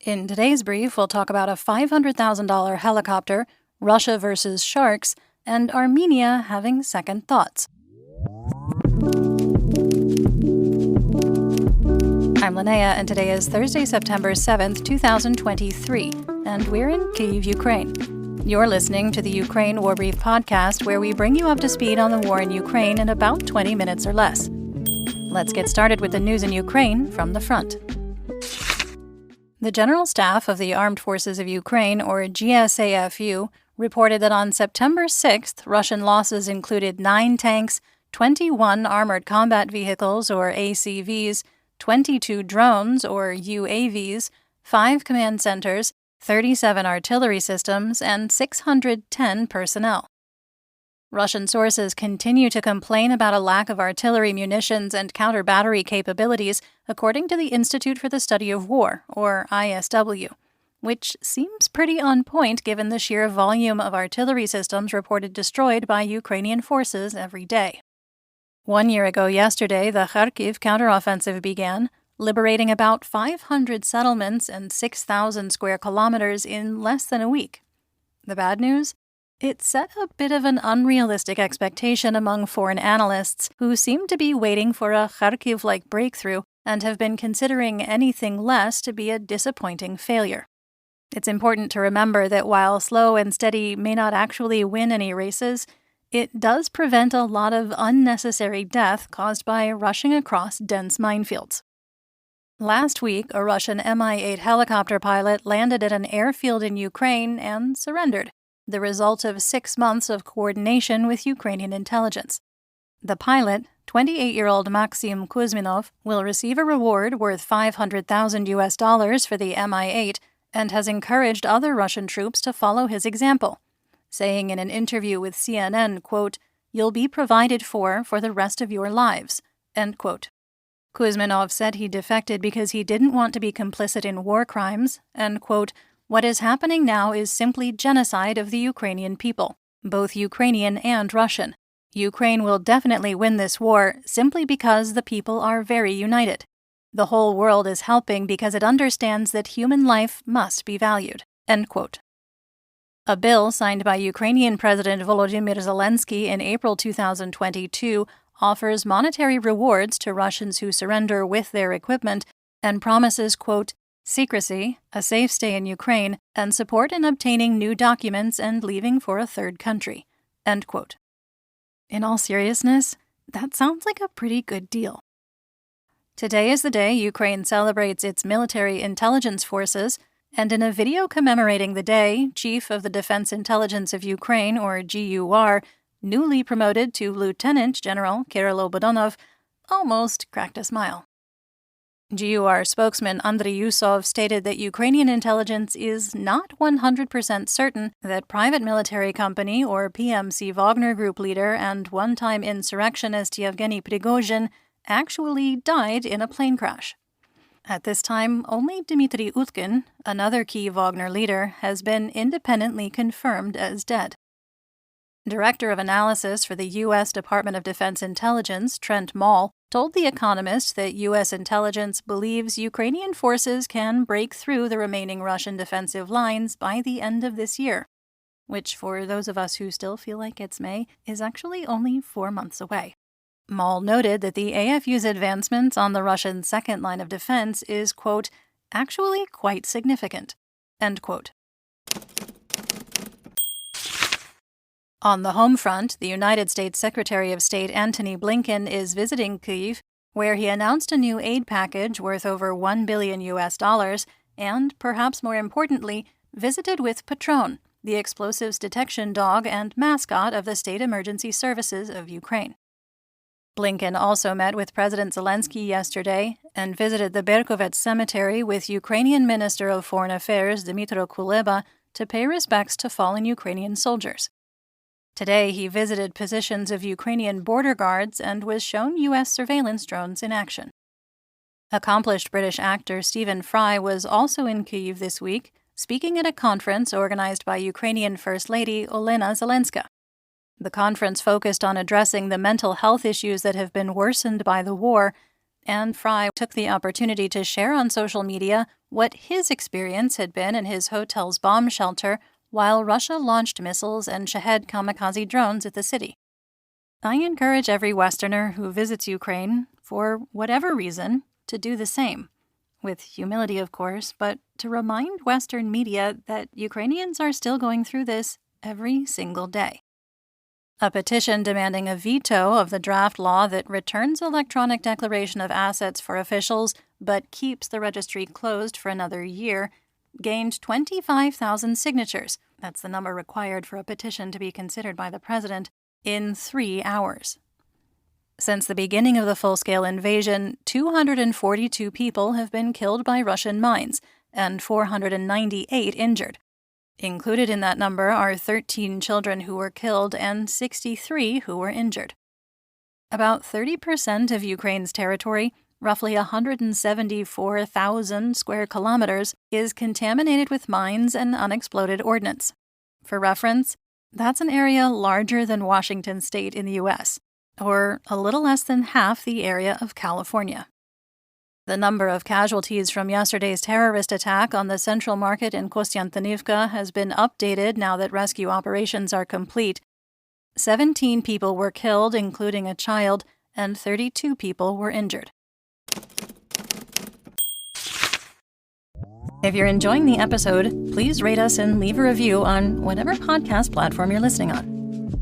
In today's brief, we'll talk about a $500,000 helicopter, Russia versus sharks, and Armenia having second thoughts. I'm Linnea, and today is Thursday, September 7th, 2023, and we're in Kyiv, Ukraine. You're listening to the Ukraine War Brief podcast, where we bring you up to speed on the war in Ukraine in about 20 minutes or less. Let's get started with the news in Ukraine from the front. The General Staff of the Armed Forces of Ukraine, or GSAFU, reported that on September 6th, Russian losses included 9 tanks, 21 armored combat vehicles, or ACVs, 22 drones, or UAVs, 5 command centers, 37 artillery systems, and 610 personnel. Russian sources continue to complain about a lack of artillery munitions and counter-battery capabilities, according to the Institute for the Study of War, or ISW, which seems pretty on point given the sheer volume of artillery systems reported destroyed by Ukrainian forces every day. 1 year ago yesterday, the Kharkiv counteroffensive began, liberating about 500 settlements and 6,000 square kilometers in less than a week. The bad news? It set a bit of an unrealistic expectation among foreign analysts who seem to be waiting for a Kharkiv-like breakthrough and have been considering anything less to be a disappointing failure. It's important to remember that while slow and steady may not actually win any races, it does prevent a lot of unnecessary death caused by rushing across dense minefields. Last week, a Russian Mi-8 helicopter pilot landed at an airfield in Ukraine and surrendered, the result of 6 months of coordination with Ukrainian intelligence. The pilot, 28-year-old Maxim Kuzminov, will receive a reward worth $500,000 for the Mi-8 and has encouraged other Russian troops to follow his example, saying in an interview with CNN, quote, "You'll be provided for the rest of your lives," end quote. Kuzminov said he defected because he didn't want to be complicit in war crimes, and, quote, "What is happening now is simply genocide of the Ukrainian people, both Ukrainian and Russian. Ukraine will definitely win this war simply because the people are very united. The whole world is helping because it understands that human life must be valued," end quote. A bill signed by Ukrainian President Volodymyr Zelensky in April 2022 offers monetary rewards to Russians who surrender with their equipment and promises, quote, "secrecy, a safe stay in Ukraine, and support in obtaining new documents and leaving for a third country," end quote. In all seriousness, that sounds like a pretty good deal. Today is the day Ukraine celebrates its military intelligence forces, and in a video commemorating the day, Chief of the Defense Intelligence of Ukraine, or GUR, newly promoted to Lieutenant General Kirill Bodonov, almost cracked a smile. GUR spokesman Andriy Yusov stated that Ukrainian intelligence is not 100% certain that private military company or PMC Wagner Group leader and one-time insurrectionist Yevgeny Prigozhin actually died in a plane crash. At this time, only Dmitry Utkin, another key Wagner leader, has been independently confirmed as dead. Director of Analysis for the U.S. Department of Defense Intelligence, Trent Mall, told The Economist that U.S. intelligence believes Ukrainian forces can break through the remaining Russian defensive lines by the end of this year, which, for those of us who still feel like it's May, is actually only 4 months away. Mall noted that the AFU's advancements on the Russian second line of defense is, quote, "actually quite significant," end quote. On the home front, the United States Secretary of State Antony Blinken is visiting Kyiv, where he announced a new aid package worth over $1 billion and, perhaps more importantly, visited with Patron, the explosives detection dog and mascot of the State Emergency Services of Ukraine. Blinken also met with President Zelensky yesterday and visited the Berkovets Cemetery with Ukrainian Minister of Foreign Affairs Dmytro Kuleba to pay respects to fallen Ukrainian soldiers. Today, he visited positions of Ukrainian border guards and was shown U.S. surveillance drones in action. Accomplished British actor Stephen Fry was also in Kyiv this week, speaking at a conference organized by Ukrainian First Lady Olena Zelenska. The conference focused on addressing the mental health issues that have been worsened by the war, and Fry took the opportunity to share on social media what his experience had been in his hotel's bomb shelter while Russia launched missiles and Shahed kamikaze drones at the city. I encourage every Westerner who visits Ukraine, for whatever reason, to do the same. With humility, of course, but to remind Western media that Ukrainians are still going through this every single day. A petition demanding a veto of the draft law that returns electronic declaration of assets for officials but keeps the registry closed for another year gained 25,000 signatures. That's the number required for a petition to be considered by the president in 3 hours. Since the beginning of the full-scale invasion, 242 people have been killed by Russian mines and 498 injured. Included in that number are 13 children who were killed and 63 who were injured. About 30% of Ukraine's territory, roughly 174,000 square kilometers, is contaminated with mines and unexploded ordnance. For reference, that's an area larger than Washington state in the U.S., or a little less than half the area of California. The number of casualties from yesterday's terrorist attack on the Central Market in Kostiantynivka has been updated now that rescue operations are complete. 17 people were killed, including a child, and 32 people were injured. If you're enjoying the episode, please rate us and leave a review on whatever podcast platform you're listening on.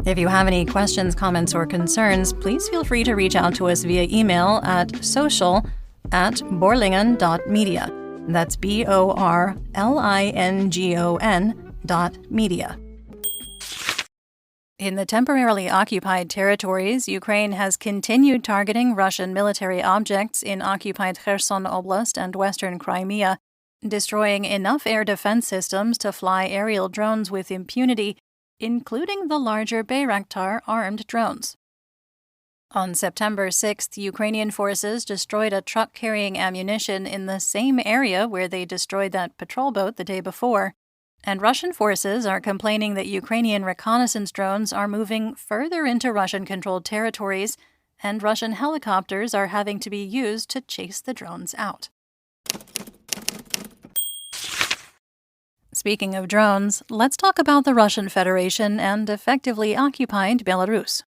If you have any questions, comments, or concerns, please feel free to reach out to us via email at social@borlingon.media. That's BORLINGON.media. In the temporarily occupied territories, Ukraine has continued targeting Russian military objects in occupied Kherson Oblast and western Crimea, destroying enough air defense systems to fly aerial drones with impunity, including the larger Bayraktar armed drones. On September 6th, Ukrainian forces destroyed a truck carrying ammunition in the same area where they destroyed that patrol boat the day before, and Russian forces are complaining that Ukrainian reconnaissance drones are moving further into Russian-controlled territories, and Russian helicopters are having to be used to chase the drones out. Speaking of drones, let's talk about the Russian Federation and effectively occupied Belarus.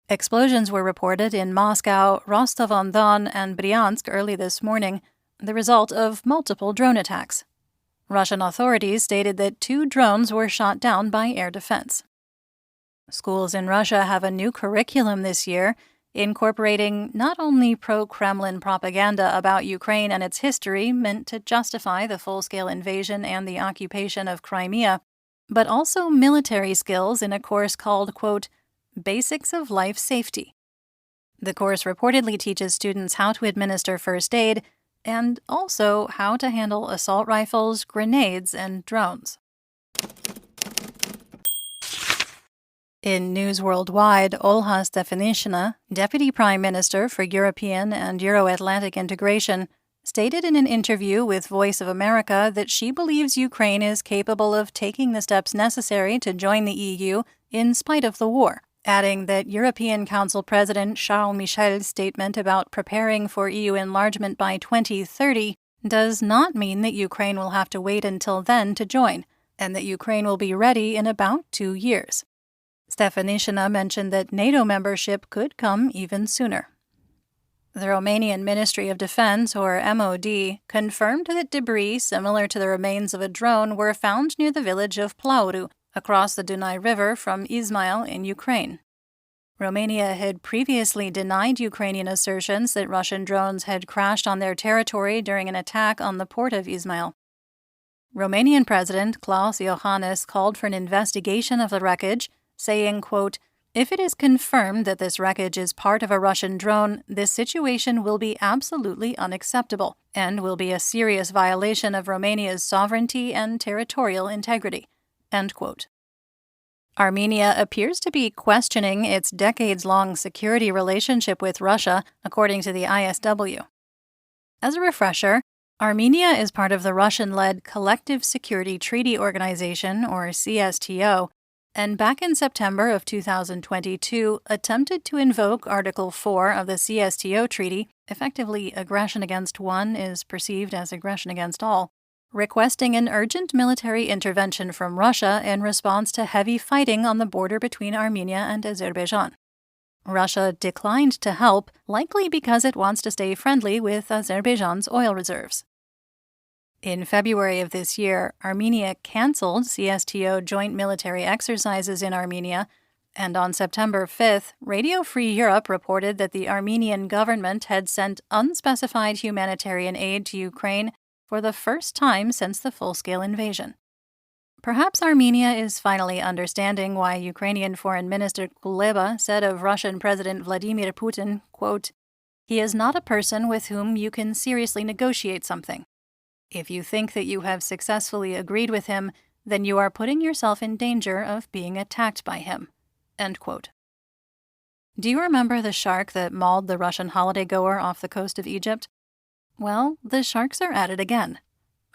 Explosions were reported in Moscow, Rostov-on-Don, and Bryansk early this morning, the result of multiple drone attacks. Russian authorities stated that 2 drones were shot down by air defense. Schools in Russia have a new curriculum this year, incorporating not only pro-Kremlin propaganda about Ukraine and its history meant to justify the full-scale invasion and the occupation of Crimea, but also military skills in a course called, quote, Basics of Life Safety. The course reportedly teaches students how to administer first aid and also how to handle assault rifles, grenades, and drones. In news worldwide, Olha Stefanishyna, Deputy Prime Minister for European and Euro-Atlantic integration, stated in an interview with Voice of America that she believes Ukraine is capable of taking the steps necessary to join the EU in spite of the war, adding that European Council President Charles Michel's statement about preparing for EU enlargement by 2030 does not mean that Ukraine will have to wait until then to join, and that Ukraine will be ready in about 2 years. Stefanishyna mentioned that NATO membership could come even sooner. The Romanian Ministry of Defense, or MOD, confirmed that debris similar to the remains of a drone were found near the village of Plauru, across the Dunai River from Izmail in Ukraine. Romania had previously denied Ukrainian assertions that Russian drones had crashed on their territory during an attack on the port of Izmail. Romanian President Klaus Iohannis called for an investigation of the wreckage, saying, quote, If it is confirmed that this wreckage is part of a Russian drone, this situation will be absolutely unacceptable and will be a serious violation of Romania's sovereignty and territorial integrity. End quote. Armenia appears to be questioning its decades-long security relationship with Russia, according to the ISW. As a refresher, Armenia is part of the Russian-led Collective Security Treaty Organization, or CSTO, and back in September of 2022 attempted to invoke Article 4 of the CSTO Treaty, effectively aggression against one is perceived as aggression against all, requesting an urgent military intervention from Russia in response to heavy fighting on the border between Armenia and Azerbaijan. Russia declined to help, likely because it wants to stay friendly with Azerbaijan's oil reserves. In February of this year, Armenia canceled CSTO joint military exercises in Armenia, and on September 5th, Radio Free Europe reported that the Armenian government had sent unspecified humanitarian aid to Ukraine for the first time since the full-scale invasion. Perhaps Armenia is finally understanding why Ukrainian Foreign Minister Kuleba said of Russian President Vladimir Putin, quote, "He is not a person with whom you can seriously negotiate something. If you think that you have successfully agreed with him, then you are putting yourself in danger of being attacked by him." End quote. Do you remember the shark that mauled the Russian holidaygoer off the coast of Egypt? Well, the sharks are at it again.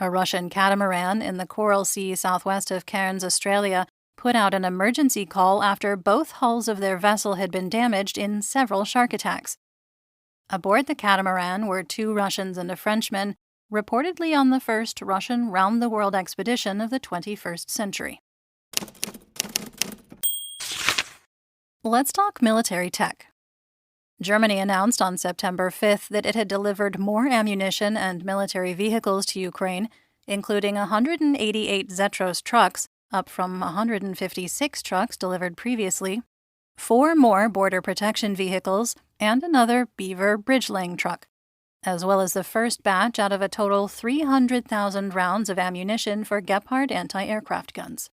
A Russian catamaran in the Coral Sea southwest of Cairns, Australia, put out an emergency call after both hulls of their vessel had been damaged in several shark attacks. Aboard the catamaran were 2 Russians and a Frenchman, reportedly on the first Russian round-the-world expedition of the 21st century. Let's talk military tech. Germany announced on September 5th that it had delivered more ammunition and military vehicles to Ukraine, including 188 Zetros trucks, up from 156 trucks delivered previously, 4 more border protection vehicles, and another Beaver bridge-laying truck, as well as the first batch out of a total 300,000 rounds of ammunition for Gepard anti-aircraft guns.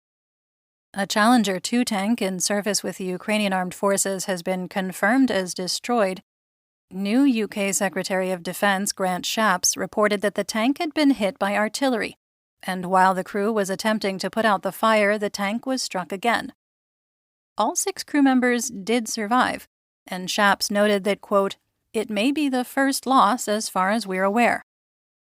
A Challenger 2 tank in service with the Ukrainian Armed Forces has been confirmed as destroyed. New UK Secretary of Defense Grant Shapps reported that the tank had been hit by artillery, and while the crew was attempting to put out the fire, the tank was struck again. All 6 crew members did survive, and Shapps noted that, quote, "It may be the first loss as far as we're aware.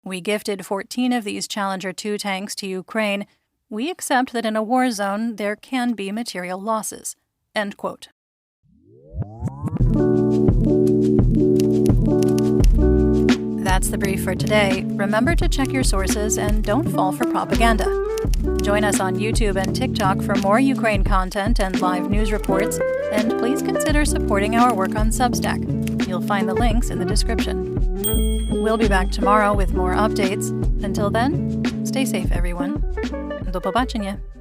We gifted 14 of these Challenger 2 tanks to Ukraine. We accept that in a war zone there can be material losses." End quote. That's the brief for today. Remember to check your sources and don't fall for propaganda. Join us on YouTube and TikTok for more Ukraine content and live news reports, and please consider supporting our work on Substack. You'll find the links in the description. We'll be back tomorrow with more updates. Until then, stay safe, everyone. Do побачення!